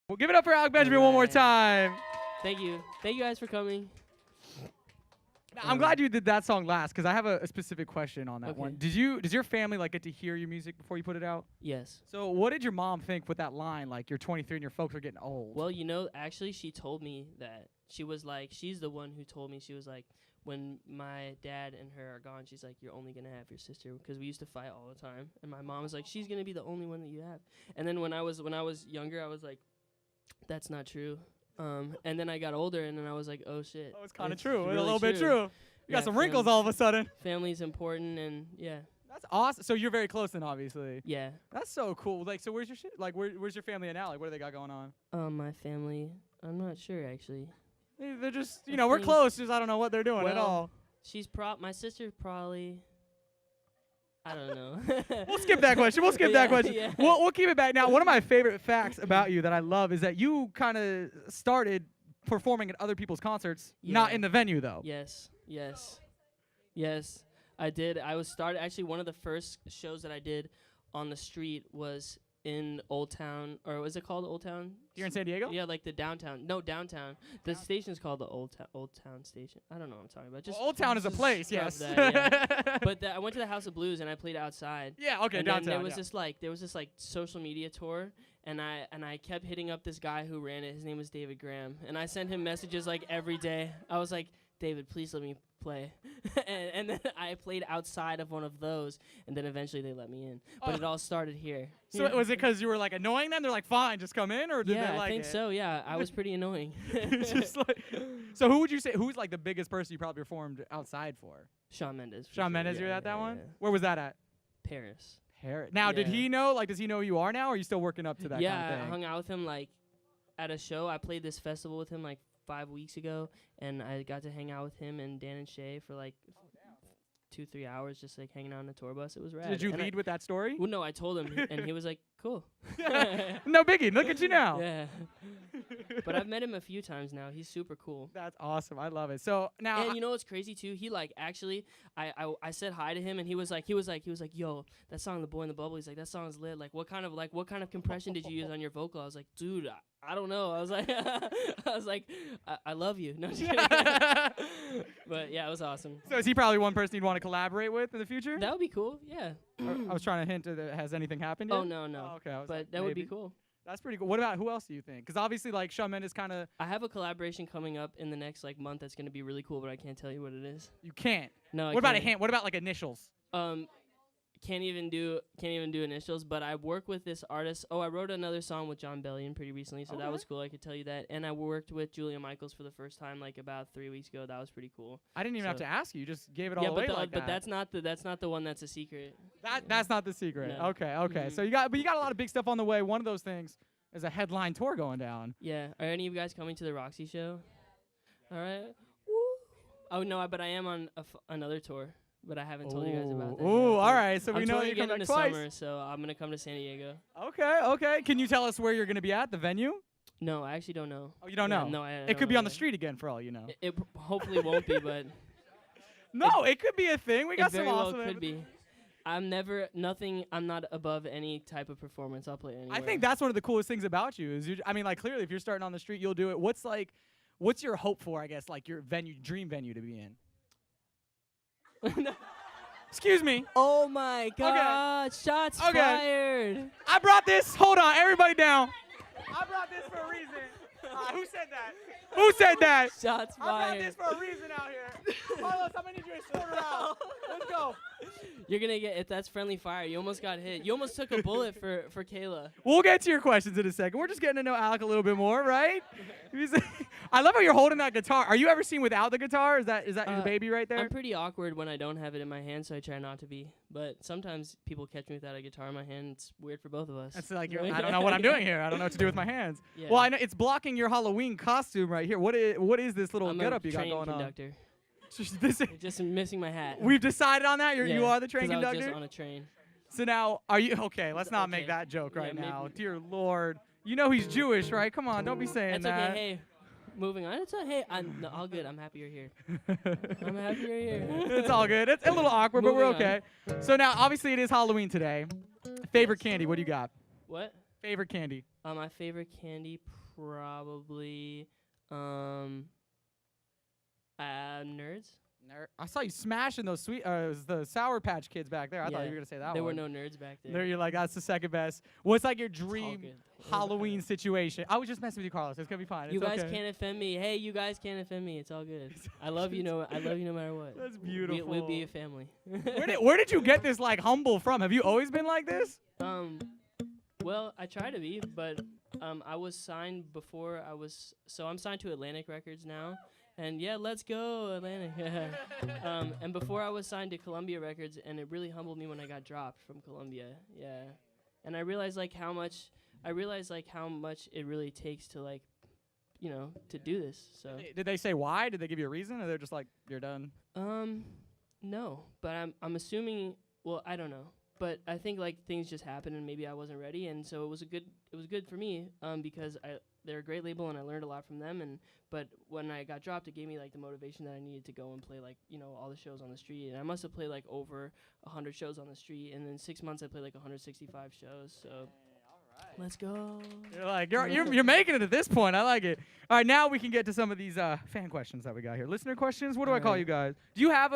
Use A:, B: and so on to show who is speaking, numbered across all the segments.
A: Well, give it up for Alec Benjamin one more time.
B: Thank you. Thank you guys for coming.
A: Now, I'm glad you did that song last because I have a specific question on that
B: Okay.
A: one. Does your family like get to hear your music before you put it out?
B: Yes.
A: So what did your mom think with that line? Like you're 23 and your folks are getting old.
B: Well, actually, she told me that she was like, she's the one who told me. She was like, when my dad and her are gone, she's like, you're only gonna have your sister because we used to fight all the time. And my mom was like, she's gonna be the only one that you have. And then when I was younger, I was like, that's not true. And then I got older, and then I was like, oh shit.
A: Oh, it's kind of true.
B: Really
A: a little bit true. You got some wrinkles all of a sudden.
B: Family's important, and yeah.
A: That's awesome. So you're very close then, obviously.
B: Yeah.
A: That's so cool. Like, so where's your where's your family at now? Like, what do they got going on?
B: My family, I'm not sure actually.
A: They're just, we're close. Just I don't know what they're doing at
B: Well,
A: all.
B: My sister probably. I don't know.
A: We'll skip that question. We'll skip that question.
B: Yeah.
A: We'll keep it back. Now, one of my favorite facts about you that I love is that you kind of started performing at other people's concerts, not in the venue, though.
B: Yes. I did. Actually, one of the first shows that I did on the street was in Old Town, or was it called Old Town?
A: Here in San Diego?
B: Yeah, like the downtown. No, downtown. The station's called the Old Town Station. I don't know what I'm talking about. Just
A: Old Town is a place,
B: scrub
A: yes.
B: that, yeah. But I went to the House of Blues and I played outside.
A: Yeah, okay,
B: and
A: downtown.
B: Then there was this social media tour, and I kept hitting up this guy who ran it. His name was David Graham, and I sent him messages like every day. I was like, David, please let me play. and then I played outside of one of those, and then eventually they let me in. But it all started here.
A: So was it because you were like annoying them? They're like, fine, just come in, or did they like it?
B: Yeah, I think so. Yeah, I was pretty annoying.
A: Just like, so who would you say who's like the biggest person you probably performed outside for?
B: Shawn Mendes.
A: Shawn Mendes, you were at that one?
B: Yeah.
A: Where was that at?
B: Paris.
A: Now,
B: Yeah.
A: did he know? Like, does he know who you are now, or are you still working up to that
B: Yeah,
A: kind of thing?
B: I hung out with him like at a show. I played this festival with him like 5 weeks ago, and I got to hang out with him and Dan and Shay for like 2-3 hours, just like hanging out on the tour bus. It was rad.
A: Did you lead with that story?
B: Well, no, I told him, and he was like, "Cool."
A: No biggie. Look at you now.
B: Yeah. But I've met him a few times now. He's super cool.
A: That's awesome. I love it. So now,
B: And you know what's crazy too? He like actually, I said hi to him, and he was like, yo, that song, The Boy in the Bubble. He's like, that song's lit. Like, what kind of compression did you use on your vocal? I was like, dude, I don't know. I was like, I love you. No, just kidding. But yeah, it was awesome.
A: so is he probably one person you'd want to collaborate with in the future?
B: That would be cool. Yeah.
A: I was trying to hint that has anything happened yet?
B: Oh no.
A: Oh, okay. I was
B: But
A: like,
B: that would be
A: maybe.
B: cool.
A: That's pretty cool. What about who else do you think? Because obviously, like Shawn Mendes, kind of
B: I have a collaboration coming up in the next like month that's gonna be really cool, but I can't tell you what it is.
A: you can't.
B: No.
A: What about a hint? What about like initials?
B: Can't even do initials, but I work with this artist. Oh, I wrote another song with John Bellion pretty recently, so that was cool. I could tell you that. And I worked with Julia Michaels for the first time like about 3 weeks ago. That was pretty cool.
A: I didn't even have
B: So-
A: to ask you. You just gave it all
B: Yeah,
A: away
B: but
A: like that.
B: that's not the one that's a secret.
A: That's not the secret.
B: No.
A: Okay.
B: Mhm.
A: So you got a lot of big stuff on the way. One of those things is a headline tour going down.
B: Yeah. Are any of you guys coming to the Roxy show? All right. Woo. Oh no, but I am on another tour, but I haven't told you guys about that.
A: Ooh,
B: yet.
A: all right. So
B: I'm
A: we know
B: touring
A: you're coming
B: again
A: back
B: in the
A: twice.
B: summer, so I'm gonna come to San Diego.
A: Okay. Can you tell us where you're gonna be at the venue?
B: No, I actually don't know.
A: Oh, you don't
B: Yeah,
A: know?
B: No, I
A: It
B: don't
A: could be
B: know
A: on the
B: yet.
A: street again for all you know.
B: It hopefully won't be, but
A: No, it could be a thing. We got
B: it
A: some
B: very well
A: awesome.
B: could be. I'm not above any type of performance. I'll play anywhere.
A: I think that's one of the coolest things about you is like clearly if you're starting on the street, you'll do it. What's your hope for? I guess like your dream venue to be in. Excuse me.
B: Oh my God! Shots
A: Okay.
B: fired.
A: I brought this. Hold on, everybody down. I brought this for a reason. Who said that? Who said that?
B: Shots
A: I brought
B: fired.
A: this for a reason out here. Carlos, I'm gonna need you to sort it out. Let's go.
B: You're gonna get if that's friendly fire. You almost got hit. You almost took a bullet for Kayla.
A: We'll get to your questions in a second. We're just getting to know Alec a little bit more, right? I love how you're holding that guitar. Are you ever seen without the guitar? Is that your baby right there?
B: I'm pretty awkward when I don't have it in my hand, so I try not to be. But sometimes people catch me without a guitar in my hand. It's weird for both of us.
A: It's like I don't know what I'm doing here. I don't know what to do with my hands.
B: Yeah.
A: Well, I know it's blocking your Halloween costume right here. What is this little
B: I'm
A: getup
B: a
A: you got
B: train
A: going
B: conductor.
A: on?
B: Just missing my hat.
A: We've decided on that. You
B: Yeah,
A: are the train
B: 'cause I was
A: conductor.
B: just on a train.
A: So now, are you okay? Let's not make
B: Okay.
A: that joke
B: Yeah,
A: right
B: maybe.
A: now. Dear Lord, you know he's Jewish, right? Come on, don't be saying
B: That's
A: that.
B: okay. Hey, moving on. It's hey. I'm no, all good. I'm happy you're here. I'm happy you're here.
A: It's all good. It's a little awkward, but we're
B: Moving
A: okay. So now, obviously, it is Halloween today. Favorite candy? What do you got?
B: What?
A: Favorite candy?
B: My favorite candy probably Nerds.
A: I saw you smashing those sweet, the Sour Patch Kids back there. I thought you were gonna say that
B: There
A: one.
B: were no nerds back there.
A: There, you're like, that's the second best. What's like your
B: It's all
A: dream
B: good.
A: Halloween situation? I was just messing with you, Carlos. It's gonna be fine.
B: You
A: It's
B: guys
A: okay.
B: can't offend me. Hey, you guys can't offend me. It's all good. I love you. I love you no matter what.
A: That's beautiful.
B: We'll be a family.
A: Where did you get this like humble from? Have you always been like this?
B: Well, I try to be, but I was signed before I was. So I'm signed to Atlantic Records now. And yeah, let's go, Atlantic. And before I was signed to Columbia Records, and it really humbled me when I got dropped from Columbia. Yeah. And I realized how much it really takes to like, to do this. So
A: Did they say why? Did they give you a reason, or they're just like, you're done?
B: No, but I'm assuming. Well, I don't know, but I think like things just happened, and maybe I wasn't ready, and so it was good for me. Because they're a great label, and I learned a lot from them. But when I got dropped, it gave me like the motivation that I needed to go and play like all the shows on the street. And I must have played like over 100 shows on the street, and in 6 months I played like 165 shows. So. Let's go.
A: You're like you're making it at this point. I like it. All right, now we can get to some of these fan questions that we got here. Listener questions. What do I call you guys? Do you have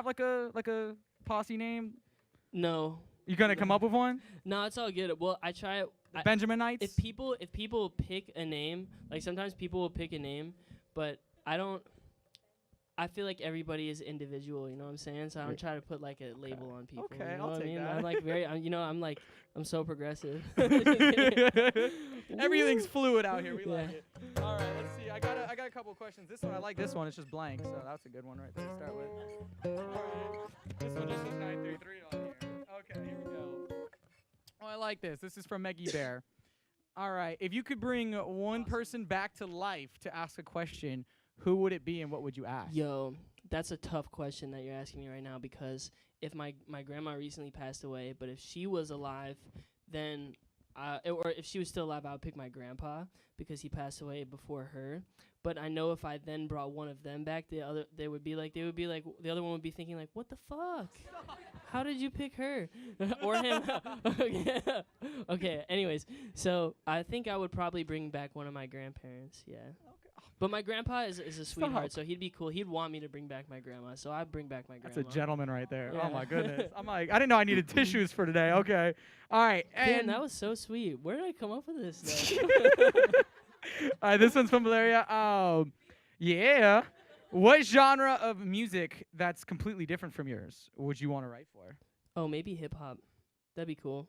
A: like a posse name?
B: No.
A: You gonna come up with one?
B: No, it's all good. Well, I try.
A: Benjaminites.
B: If people pick a name, like sometimes people will pick a name, but I don't. I feel like everybody is individual, you know what I'm saying? So I don't try to put like a label on people.
A: Okay,
B: you know
A: I'll
B: what
A: take
B: I mean?
A: that.
B: I'm like very, I'm so progressive.
A: Everything's fluid out here. We
B: Yeah.
A: like it. All right, let's see. I got a couple of questions. This one, I like this one. It's just blank, so that's a good one right there to start with. All right. This one just says 933 on here. Okay, here we go. Oh, I like this. This is from Meggie Bear. All right. If you could bring one person back to life to ask a question, who would it be and what would you ask?
B: Yo, that's a tough question that you're asking me right now, because if my grandma recently passed away, but if she was alive, then or if she was still alive, I would pick my grandpa because he passed away before her. But I know if I then brought one of them back, the other the other one would be thinking like, what the fuck? How did you pick her? Or him? Okay. Anyways, so I think I would probably bring back one of my grandparents. Yeah. But my grandpa is a sweetheart, so he'd be cool. He'd want me to bring back my grandma, so I'd bring back my grandma.
A: That's a gentleman right there.
B: Yeah.
A: Oh, my goodness. I'm like, I didn't know I needed tissues for today. Okay. All right.
B: Damn,
A: And
B: that was so sweet. Where did I come up with this?
A: all right, this one's from Valeria. Yeah. What genre of music that's completely different from yours would you want to write for?
B: Oh, maybe hip hop. That'd be cool.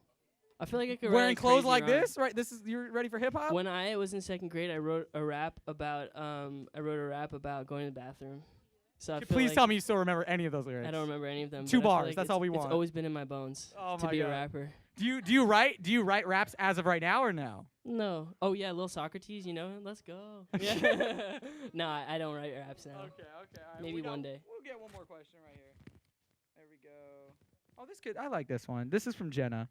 B: I feel like I could
A: Wearing
B: write
A: clothes
B: crazy
A: like
B: rhymes.
A: this, right? You're ready for hip hop?
B: When I was in second grade, I wrote a rap about going to the bathroom. So I feel
A: Please
B: like
A: tell me you still remember any of those lyrics.
B: I don't remember any of them.
A: Two
B: but I feel
A: bars,
B: like
A: that's all we want.
B: It's always been in my bones
A: Oh
B: to
A: my
B: be
A: God.
B: a rapper.
A: Do you write raps as of right now or no?
B: No. Oh yeah, Lil Socrates. Let's go. Yeah. No, I don't write raps now.
A: Okay. All right.
B: Maybe one day.
A: We'll get one more question right here. There we go. Oh, this kid, I like this one. This is from Jenna.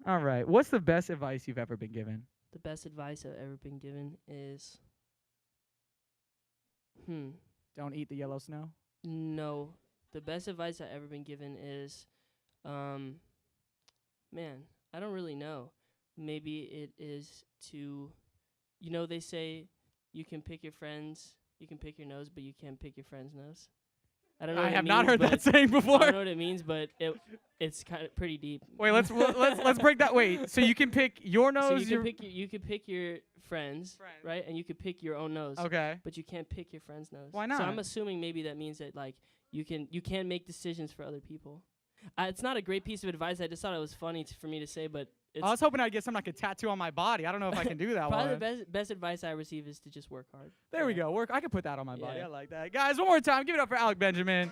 A: All right. What's the best advice you've ever been given?
B: The best advice I've ever been given is,
A: Don't eat the yellow snow.
B: no. The best advice I've ever been given is, man, I don't really know. Maybe it is to, they say you can pick your friends, you can pick your nose, but you can't pick your friend's nose. I don't know.
A: I
B: what it
A: have not
B: means,
A: heard
B: but
A: that saying
B: I
A: before.
B: don't know what it means, but it's kind of pretty deep.
A: Wait, let's break that. Wait, so you can pick your
B: So
A: nose.
B: you could pick your friends, right? And you could pick your own nose.
A: Okay.
B: But you can't pick your friend's nose.
A: Why
B: So
A: not?
B: I'm assuming maybe that means that like you can make decisions for other people. It's not a great piece of advice. I just thought it was funny for me to say, but it's
A: I was hoping I'd get something like a tattoo on my body. I don't know if I can do that
B: probably
A: one.
B: the best advice I receive is to just work hard.
A: There we
B: Yeah.
A: go. I can put that on my body.
B: Yeah.
A: I like that. Guys, one more time. Give it up for Alec Benjamin.